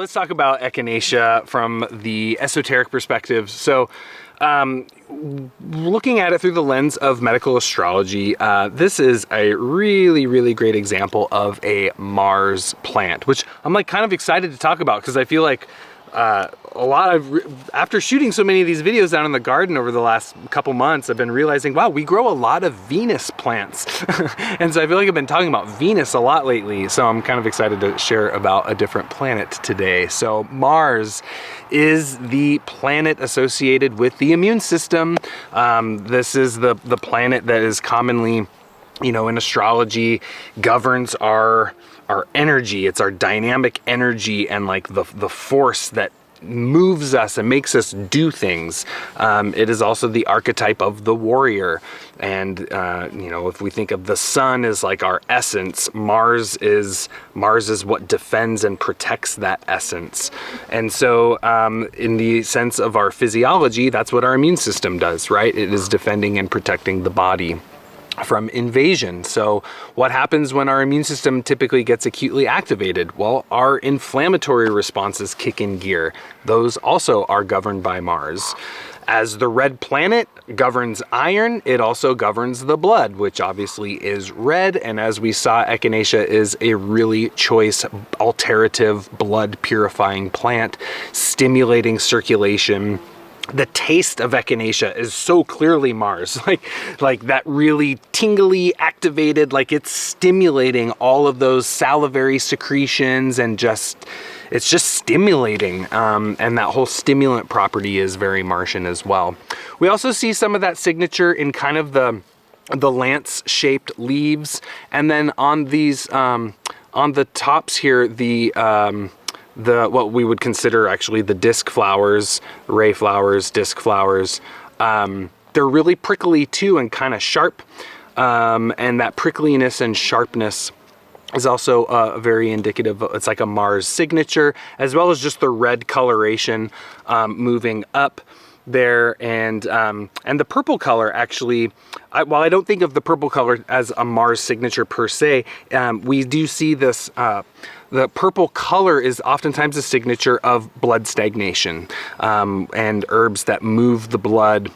let's talk about Echinacea from the esoteric perspective. So looking at it through the lens of medical astrology, this is a really, really great example of a Mars plant, which I'm like kind of excited to talk about because I feel like after shooting so many of these videos down in the garden over the last couple months, I've been realizing, wow, we grow a lot of Venus plants. And so I feel like I've been talking about Venus a lot lately. So I'm kind of excited to share about a different planet today. So Mars is the planet associated with the immune system. This is the planet that is commonly, in astrology, governs our energy. It's our dynamic energy and like the force that moves us and makes us do things. It is also the archetype of the warrior. And, if we think of the sun as like our essence, Mars is what defends and protects that essence. And so in the sense of our physiology, that's what our immune system does, right? It is defending and protecting the body from invasion. So what happens when our immune system typically gets acutely activated? Well, our inflammatory responses kick in gear. Those also are governed by Mars. As the red planet governs iron, it also governs the blood, which obviously is red. And as we saw, Echinacea is a really choice alterative blood purifying plant, stimulating circulation. The taste of Echinacea is so clearly Mars, like that really tingly, activated, like it's stimulating all of those salivary secretions and it's just stimulating. And that whole stimulant property is very Martian as well. We also see some of that signature in kind of the lance-shaped leaves. And then on these, on the tops here, what we would consider actually the disc flowers, ray flowers, disc flowers, they're really prickly too and kind of sharp. And that prickliness and sharpness is also very indicative. It's like a Mars signature, as well as just the red coloration moving up there. And the purple color actually, while I don't think of the purple color as a Mars signature per se, we do see this, the purple color is oftentimes a signature of blood stagnation and herbs that move the blood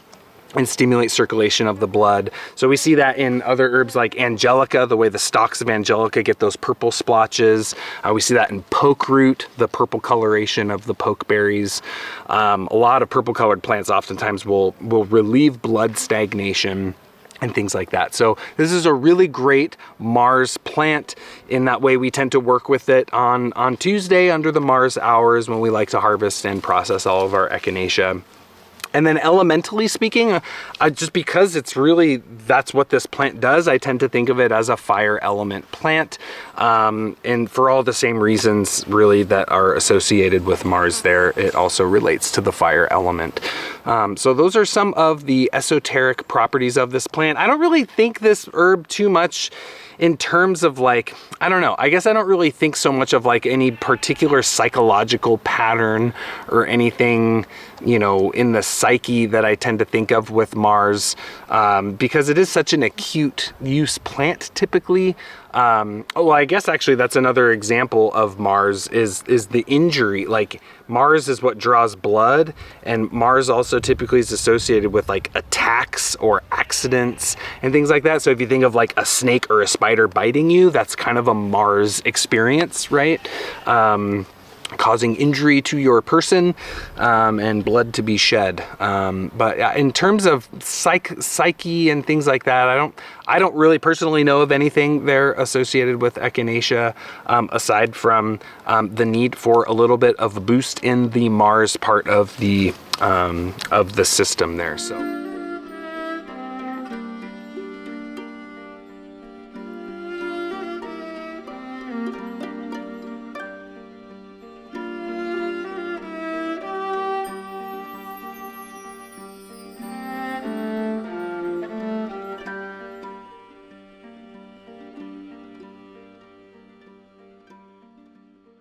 and stimulate circulation of the blood. So we see that in other herbs like angelica, the way the stalks of angelica get those purple splotches. We see that in poke root, the purple coloration of the poke berries. A lot of purple colored plants oftentimes will relieve blood stagnation and things like that. So this is a really great Mars plant. In that way, we tend to work with it on Tuesday under the Mars hours when we like to harvest and process all of our Echinacea. And then elementally speaking, just because that's what this plant does, I tend to think of it as a fire element plant. And for all the same reasons really that are associated with Mars there, it also relates to the fire element. So those are some of the esoteric properties of this plant. I don't really think this herb too much in terms of like, I don't know, I guess I don't really think so much of like any particular psychological pattern or anything, in the psyche that I tend to think of with Mars, because it is such an acute use plant typically. Well, I guess actually that's another example of Mars is the injury. Like Mars is what draws blood, and Mars also typically is associated with like attacks or accidents and things like that. So if you think of like a snake or a spider biting you, that's kind of a Mars experience, right? Causing injury to your person and blood to be shed. But in terms of psyche and things like that, I don't really personally know of anything there associated with Echinacea aside from the need for a little bit of a boost in the Mars part of the system there. So.